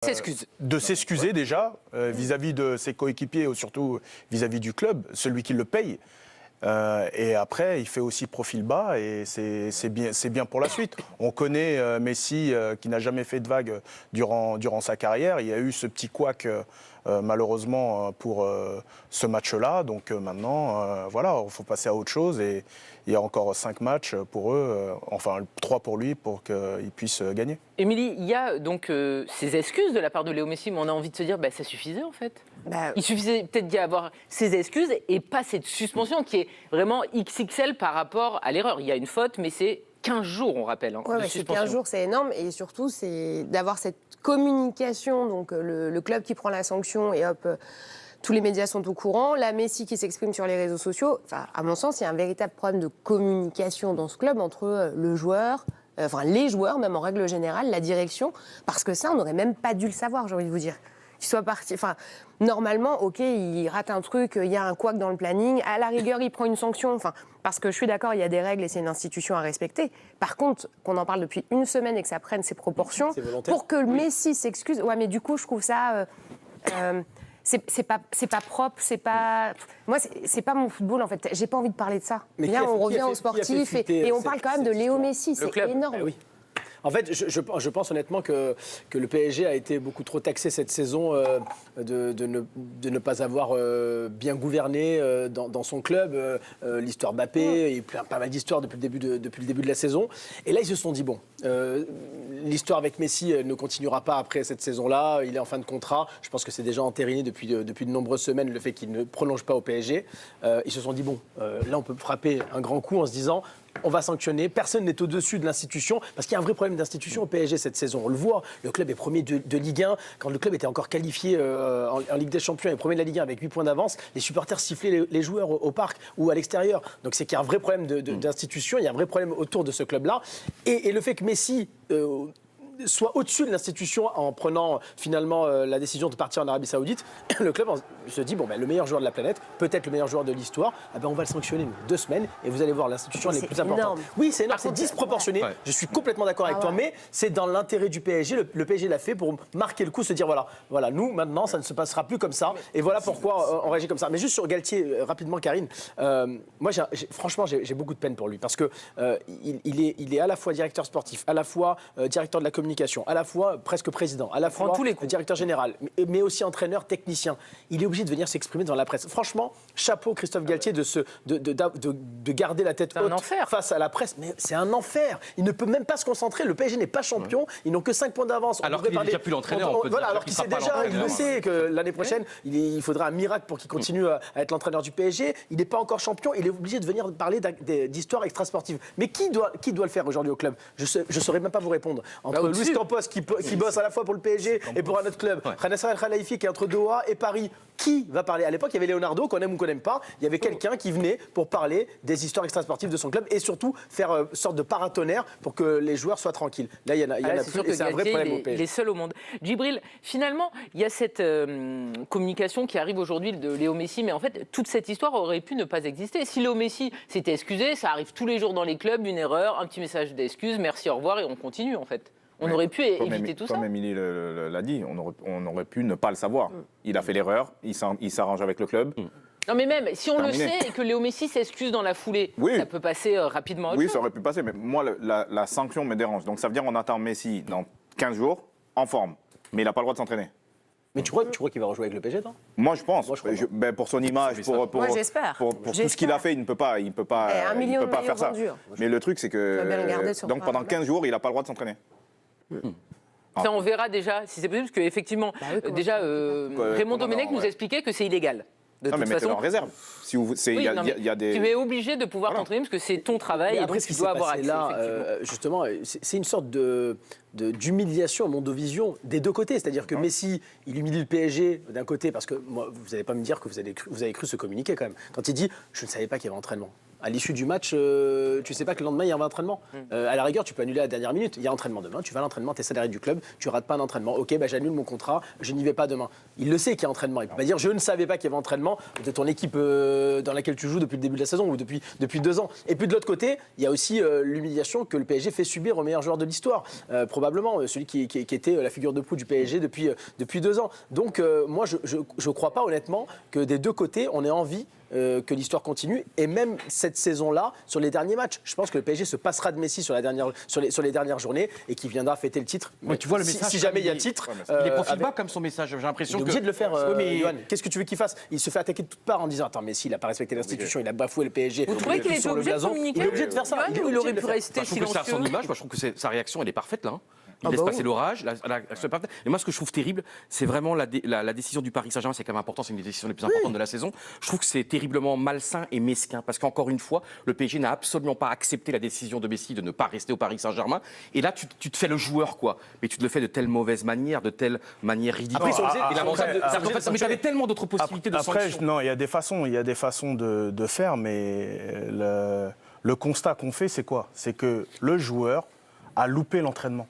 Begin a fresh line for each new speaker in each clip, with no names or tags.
De s'excuser déjà vis-à-vis de ses coéquipiers ou surtout vis-à-vis du club, celui qui le paye. Et après, il fait aussi profil bas et c'est bien pour la suite. On connaît Messi qui n'a jamais fait de vague durant sa carrière. Il y a eu ce petit couac malheureusement pour ce match-là. Donc maintenant, voilà, il faut passer à autre chose. Et il y a encore 5 matchs pour eux, enfin 3 pour lui, pour qu'ils puissent gagner.
Émilie, il y a donc ces excuses de la part de Léo Messi, mais on a envie de se dire, ça suffisait en fait. Il suffisait peut-être d'y avoir ces excuses et pas cette suspension qui est vraiment XXL par rapport à l'erreur. Il y a une faute, mais c'est 15 jours, on rappelle.
Ouais, c'est 15 jours, c'est énorme. Et surtout, c'est d'avoir cette communication, donc le club qui prend la sanction et hop, tous les médias sont au courant. La Messi qui s'exprime sur les réseaux sociaux. Enfin, à mon sens, il y a un véritable problème de communication dans ce club entre le joueur, les joueurs, même en règle générale, la direction. Parce que ça, on n'aurait même pas dû le savoir, j'ai envie de vous dire. Qu'il soit parti. Enfin, normalement, ok, il rate un truc, il y a un couac dans le planning. À la rigueur, il prend une sanction. Enfin, parce que je suis d'accord, il y a des règles et c'est une institution à respecter. Par contre, qu'on en parle depuis une semaine et que ça prenne ses proportions, pour que Messi s'excuse. Ouais, mais du coup, je trouve ça. C'est pas propre, c'est pas. Moi, c'est pas mon football en fait. J'ai pas envie de parler de ça. Bien, on revient aux sportifs et on parle quand même de Léo Messi. C'est énorme.
Oui. En fait, je pense honnêtement que le PSG a été beaucoup trop taxé cette saison de ne pas avoir bien gouverné dans son club. L'histoire Mbappé, il y a pas mal d'histoires depuis le début de la saison. Et là, ils se sont dit, bon, l'histoire avec Messi ne continuera pas après cette saison-là. Il est en fin de contrat. Je pense que c'est déjà entériné depuis de nombreuses semaines le fait qu'il ne prolonge pas au PSG. Ils se sont dit, bon, là, on peut frapper un grand coup en se disant... On va sanctionner, personne n'est au-dessus de l'institution, parce qu'il y a un vrai problème d'institution au PSG cette saison. On le voit, le club est premier de Ligue 1. Quand le club était encore qualifié en Ligue des Champions et premier de la Ligue 1 avec 8 points d'avance, les supporters sifflaient les joueurs au parc ou à l'extérieur. Donc c'est qu'il y a un vrai problème d'institution, il y a un vrai problème autour de ce club-là. Et le fait que Messi... soit au-dessus de l'institution en prenant finalement la décision de partir en Arabie Saoudite, le club se dit, le meilleur joueur de la planète, peut-être le meilleur joueur de l'histoire, on va le sanctionner 2 semaines et vous allez voir l'institution les plus importantes. Oui, c'est énorme, c'est disproportionné, je suis complètement d'accord avec toi, mais c'est dans l'intérêt du PSG, le PSG l'a fait pour marquer le coup, se dire voilà, nous maintenant ça ne se passera plus comme ça et voilà pourquoi on réagit comme ça. Mais juste sur Galtier, rapidement Karine, moi franchement j'ai beaucoup de peine pour lui parce que il est à la fois directeur sportif, à la fois directeur de la communication, à la fois presque président, à la fois directeur général, mais aussi entraîneur, technicien. Il est obligé de venir s'exprimer devant la presse. Franchement, chapeau Christophe Galtier de garder la tête haute face à la presse. Mais c'est un enfer. Il ne peut même pas se concentrer. Le PSG n'est pas champion. Ils n'ont que 5 points d'avance.
Alors qu'il n'est déjà plus l'entraîneur.
Voilà, alors qu'il sait déjà, il le sait que l'année prochaine, il faudra un miracle pour qu'il continue à être l'entraîneur du PSG. Il n'est pas encore champion. Il est obligé de venir parler d'histoire extrasportive. Mais qui doit le faire aujourd'hui au club? Je ne saurais même pas vous répondre. Entre Luis Campos qui bosse à la fois pour le PSG et pour un autre club, Nasser El Khelaifi qui est entre Doha et Paris, qui va parler? À l'époque, il y avait Leonardo, qu'on aime ou qu'on n'aime pas, il y avait quelqu'un qui venait pour parler des histoires extrasportives de son club et surtout faire sorte de paratonnerre pour que les joueurs soient tranquilles. Là, il y en a plus et c'est un vrai problème au PSG.
Il est seul au monde. Djibril, finalement, il y a cette communication qui arrive aujourd'hui de Léo Messi, mais en fait, toute cette histoire aurait pu ne pas exister. Si Léo Messi s'était excusé, ça arrive tous les jours dans les clubs, une erreur, un petit message d'excuse, merci, au revoir, et on continue en fait. On aurait pu éviter tout ça.
Comme Émilie l'a dit, on aurait pu ne pas le savoir. Il a fait l'erreur, il s'arrange avec le club.
Non mais même, si on le sait et que Léo Messi s'excuse dans la foulée, ça peut passer rapidement.
Oui, ça aurait pu passer, mais moi, la sanction me dérange. Donc ça veut dire qu'on attend Messi dans 15 jours, en forme, mais il n'a pas le droit de s'entraîner.
Mais tu crois qu'il va rejouer avec le PSG, toi?
Moi, je pense. Pour son image, pour tout ce qu'il a fait, il ne peut pas faire ça. Mais le truc, c'est que donc pendant 15 jours, il n'a pas le droit de s'entraîner.
Ça, on verra déjà si c'est possible, parce qu'effectivement, Raymond Domenech nous expliquait que c'est illégal.
Non, mais mettez-le en réserve. Tu
es obligé de pouvoir t'entraîner parce que c'est ton travail et donc tu dois avoir accès.
Là, justement, c'est une sorte d'humiliation, mondovision des deux côtés. C'est-à-dire que Messi, il humilie le PSG d'un côté parce que vous n'allez pas me dire que vous avez cru ce communiqué quand même. Quand il dit « je ne savais pas qu'il y avait entraînement ». À l'issue du match, tu sais pas que le lendemain, il y a un entraînement. À la rigueur, tu peux annuler à la dernière minute. Il y a entraînement demain, tu vas à l'entraînement, tu es salarié du club, tu rates pas un entraînement. Ok, j'annule mon contrat, je n'y vais pas demain. Il le sait qu'il y a entraînement. Il peut pas dire je ne savais pas qu'il y avait entraînement de ton équipe dans laquelle tu joues depuis le début de la saison ou depuis 2 ans. Et puis de l'autre côté, il y a aussi l'humiliation que le PSG fait subir au meilleur joueur de l'histoire. Probablement, celui qui était la figure de proue du PSG depuis 2 ans. Donc moi, je crois pas honnêtement que des deux côtés, on ait envie que l'histoire continue. Et même cette saison-là, sur les derniers matchs, je pense que le PSG se passera de Messi sur les dernières journées et qu'il viendra fêter le titre.
Mais tu vois le message,
si jamais il y a titre,
il est profil bas comme son message. J'ai l'impression
il est obligé de le faire. Yoann, qu'est-ce que tu veux qu'il fasse? Il se fait attaquer de toutes parts en disant attends, Messi, il n'a pas respecté l'institution, il a bafoué le PSG.
Vous trouvez qu'il est obligé de communiquer?
Il est obligé de faire ça.
Il aurait pu rester
silencieux. Je trouve que c'est à son image. Moi, je trouve que sa réaction, elle est parfaite là. Il laisse passer l'orage. Et moi, ce que je trouve terrible, c'est vraiment la décision du Paris Saint-Germain. C'est quand même important, c'est une des décisions les plus importantes de la saison. Je trouve que c'est terriblement malsain et mesquin. Parce qu'encore une fois, le PSG n'a absolument pas accepté la décision de Messi de ne pas rester au Paris Saint-Germain. Et là, tu te fais le joueur, quoi. Mais tu te le fais de telle mauvaise manière, de telle manière ridicule. Mais tu avais tellement d'autres possibilités de sanction.
Non, il y a des façons de faire, mais le constat qu'on fait, c'est quoi? C'est que le joueur a loupé l'entraînement.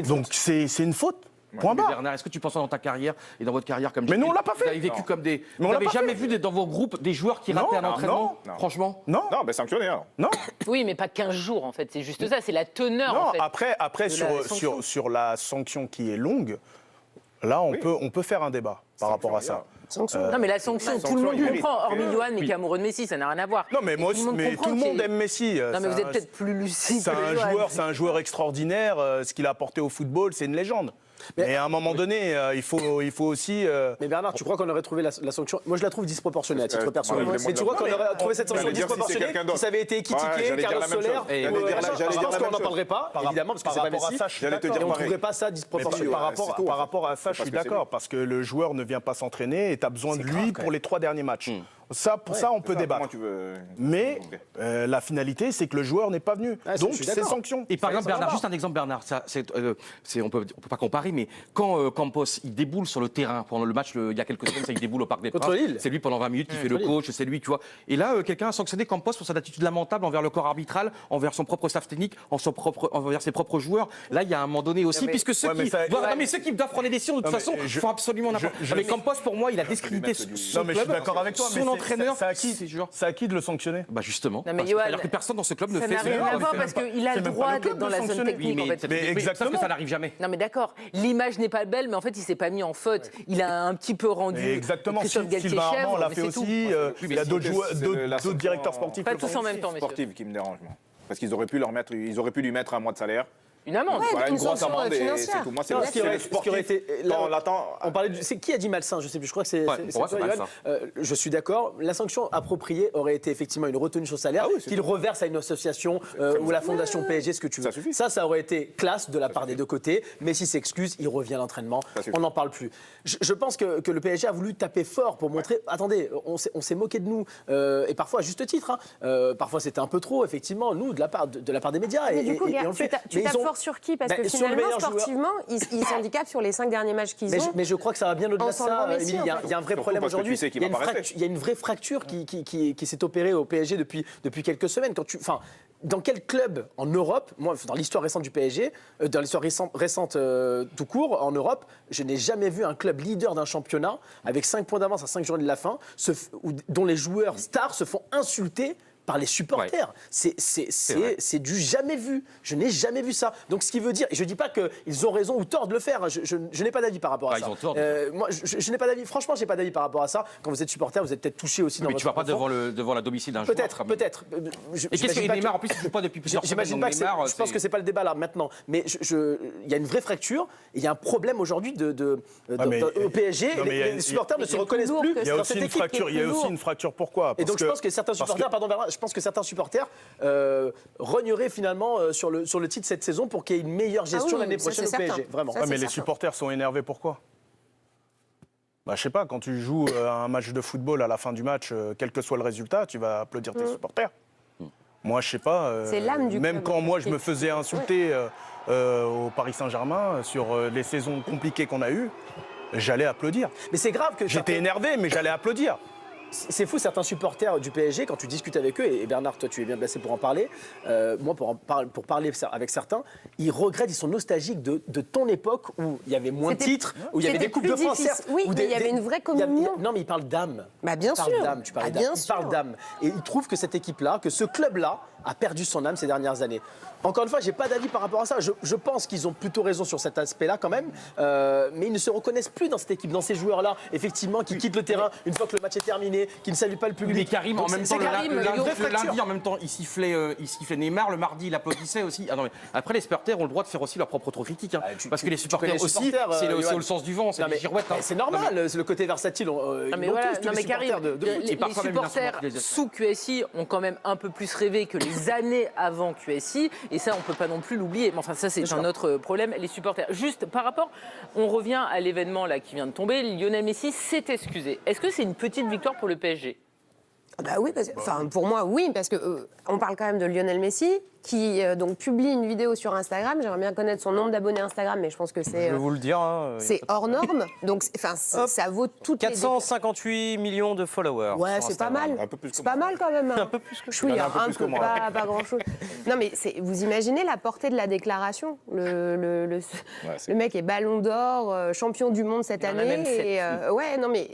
Donc c'est une faute. Point barre.
Bernard, est-ce que tu penses dans ta carrière et dans votre carrière comme
Mais non, on l'a pas fait.
Vous avez vécu comme des. Vous n'avez jamais vu dans vos groupes des joueurs qui rataient un entraînement?
Non.
Franchement?
Non.
Non, mais sanctionné alors.
Non.
Oui, mais pas 15 jours en fait. C'est juste ça. C'est la teneur.
Non.
En fait,
Après sur la sanction qui est longue, là on peut faire un débat par rapport à ça.
Non, mais la sanction, tout le monde comprend, hormis Yoann, mais qui est amoureux de Messi, ça n'a rien à voir.
Non, mais moi, tout le monde aime Messi.
Non, mais vous êtes peut-être plus lucide.
C'est un joueur extraordinaire. Ce qu'il a apporté au football, c'est une légende. Mais à un moment donné, il faut aussi.
Mais Bernard, tu crois qu'on aurait trouvé la sanction? Moi, je la trouve disproportionnée à titre personnel. Mais tu crois qu'on aurait trouvé cette sanction disproportionnée si ça avait été équitiqué, Carlos Soler? Je pense qu'on n'en parlerait pas, évidemment, parce que c'est pas Messi. Et on ne trouverait pas ça disproportionné.
Par rapport à ça, je suis d'accord, parce que le joueur ne vient pas s'entraîner et tu as besoin de lui pour les 3 derniers matchs. Pour ça, on peut débattre. Mais la finalité, c'est que le joueur n'est pas venu. Donc, c'est sanction.
Et par exemple, Bernard, juste un exemple, Bernard. On peut pas comparer, mais quand Campos il déboule sur le terrain pendant le match, il y a quelques semaines, il déboule au Parc des Princes. C'est lui pendant 20 minutes qui fait le coach, c'est lui, tu vois. Et là, quelqu'un a sanctionné Campos pour son attitude lamentable envers le corps arbitral, envers son propre staff technique, envers ses propres joueurs. Là, il y a un moment donné aussi, puisque ceux qui doivent prendre des décisions de toute façon font absolument n'importe quoi. Mais Campos, pour moi, il a discrédité son club.
Je suis d'accord avec toi, mais c'est à qui de le sanctionner?
Bah justement.
Alors
que personne dans ce club ne fait
ça. Ça n'a rien à voir parce qu'il a le droit d'être dans la zone technique.
Mais exactement. Sauf que ça n'arrive jamais.
Non mais d'accord. L'image n'est pas belle, mais en fait il s'est pas mis en faute. Il a un petit peu rendu.
Exactement. Sylvain Armand l'a fait aussi. Il y a d'autres directeurs sportifs.
Pas tous en même temps, messieurs.
Sportive qui me dérange, moi. Parce qu'ils auraient pu lui mettre un mois de salaire.
Une amende.
Voilà, une grosse amende et c'est tout. Moi, c'est le sportif.
On parlait c'est qui a dit malsain? Je sais plus. Je crois que c'est toi, Yoann. Je suis d'accord. La sanction appropriée aurait été effectivement une retenue sur salaire qu'il reverse à une association ou la fondation PSG, ce que tu veux. Ça aurait été classe de la part des deux côtés. Messi s'excuse, il revient à l'entraînement. On n'en parle plus. Je pense que le PSG a voulu taper fort pour montrer. Attendez, on s'est moqué de nous et parfois à juste titre. Parfois c'était un peu trop, effectivement, nous de la part des médias.
Mais du coup, tu tapes fort sur qui? Parce que finalement, sportivement, ils s'handicapent sur les 5 derniers matchs qu'ils ont.
Mais je crois que ça va bien au-delà de ça, Émilie. Il y a un vrai problème aujourd'hui. Il y a une vraie fracture qui s'est opérée au PSG depuis quelques semaines. Dans quel club en Europe, moi, dans l'histoire récente du PSG, dans l'histoire récente tout court en Europe, je n'ai jamais vu un club leader d'un championnat avec 5 points d'avance à 5 journées de la fin, dont les joueurs stars se font insulter par les supporters. C'est du jamais vu. Je n'ai jamais vu ça. Donc ce qui veut dire, et je ne dis pas qu'ils ont raison ou tort de le faire, je n'ai pas d'avis par rapport à ça.
Ils ont tort.
Moi, je n'ai pas d'avis. Franchement, je n'ai pas d'avis par rapport à ça. Quand vous êtes supporter, vous êtes peut-être touché aussi dans votre
enfant. Mais tu ne vas pas devant la domicile d'un joueur.
Peut-être.
Et qu'est-ce que Neymar, en plus, il ne joue pas depuis plusieurs semaines.
J'imagine pas que je pense que ce n'est pas le débat là maintenant. Mais il y a une vraie fracture. Et il y a un problème aujourd'hui au PSG. Les supporters ne se reconnaissent plus dans cette équipe.
Il y a aussi une fracture. Pourquoi?
Et donc je pense que certains supporters, rognerait finalement sur le titre cette saison pour qu'il y ait une meilleure gestion l'année prochaine au PSG. Vraiment.
Mais les supporters sont énervés, pourquoi? Je sais pas, quand tu joues un match de football, à la fin du match, quel que soit le résultat, tu vas applaudir tes supporters. Moi, je sais pas.
C'est l'âme du
même
club.
Quand moi, je me faisais insulter au Paris Saint-Germain sur les saisons compliquées qu'on a eues, j'allais applaudir.
Mais c'est grave que...
J'étais énervé, mais j'allais applaudir.
c'est fou, certains supporters du PSG, quand tu discutes avec eux, et Bernard, toi tu es bien placé pour en parler, moi pour parler avec certains, ils regrettent, ils sont nostalgiques de ton époque où il y avait moins de titres, où il y avait des Coupes de France, certes.
Oui, mais il y avait une vraie communion.
Non, mais il parle d'âme.
Bah bien sûr.
Tu parlais d'âme. Il parle d'âme. Et il trouve que cette équipe-là, que ce club-là, a perdu son âme ces dernières années. Encore une fois, j'ai pas d'avis par rapport à ça. Je pense qu'ils ont plutôt raison sur cet aspect-là quand même, mais ils ne se reconnaissent plus dans cette équipe, dans ces joueurs-là, effectivement, qui quittent le terrain une fois que le match est terminé, qui ne saluent pas le public.
Mais Karim, en même temps, le lundi, en même temps, il sifflait Neymar, le mardi, il applaudissait aussi. Ah non, mais après, les supporters ont le droit de faire aussi leur propre autocritique, hein, parce que les supporters aussi, c'est le sens du vent, c'est les girouettes.
C'est normal, le côté versatile.
Mais Karim, les supporters sous QSI ont quand même un peu plus rêvé que les années avant QSI, et ça, on ne peut pas non plus l'oublier. Mais enfin, ça, c'est un autre problème. Les supporters, juste par rapport, on revient à l'événement là qui vient de tomber, Lionel Messi s'est excusé. Est-ce que c'est une petite victoire pour le PSG ?
Bah oui, pour moi, oui, parce que on parle quand même de Lionel Messi, qui donc publie une vidéo sur Instagram. J'aimerais bien connaître son nombre d'abonnés Instagram, mais je pense que c'est.
Je vais vous le dire.
C'est hors norme, donc ça vaut toutes
458 millions de followers.
Ouais, c'est pas mal. C'est pas mal quand même.
Un peu plus que
Chouïa, pas grand-chose. Non, mais vous imaginez la portée de la déclaration. Le mec est Ballon d'Or, champion du monde cette année.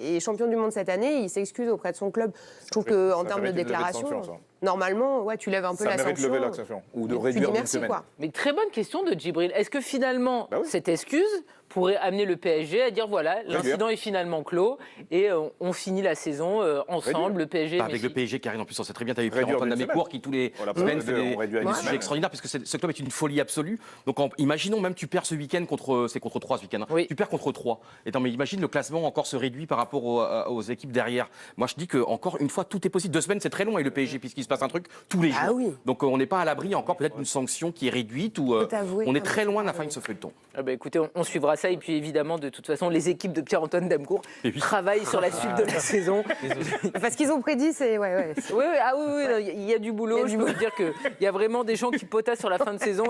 Et champion du monde cette année, il s'excuse auprès de son club. Je trouve qu'en termes de déclaration. Normalement, tu lèves un peu la sanction.
Ça mérite de lever la sanction ou de réduire d'une semaine.
Mais très bonne question de Djibril. Est-ce que finalement, cette excuse pourrait amener le PSG à dire voilà, l'incident est finalement clos et on finit la saison ensemble, le PSG.
Avec le PSG qui arrive en plus, on sait très bien, tu as eu Pierre-Antoine Damécourt qui tous les semaines fait des sujets extraordinaires parce que ce club est une folie absolue. Donc imaginons même tu perds ce week-end contre 3 ce week-end. Tu perds contre 3. Et mais imagine le classement encore se réduit par rapport aux équipes derrière. Moi je dis que encore une fois tout est possible. 2 semaines c'est très long avec le PSG puisqu'il se passe un truc tous les jours.
Oui.
Donc on n'est pas à l'abri encore peut-être une sanction qui est réduite ou on est très loin de la fin de ce feuilleton.
Écoutez, on suivra ça et puis évidemment de toute façon les équipes de Pierre-Antoine Damecourt travaillent sur la suite de la saison.
Parce qu'ils ont prédit, c'est
il y a du boulot. Je peux vous dire qu'il y a vraiment des gens qui potassent sur la fin de saison.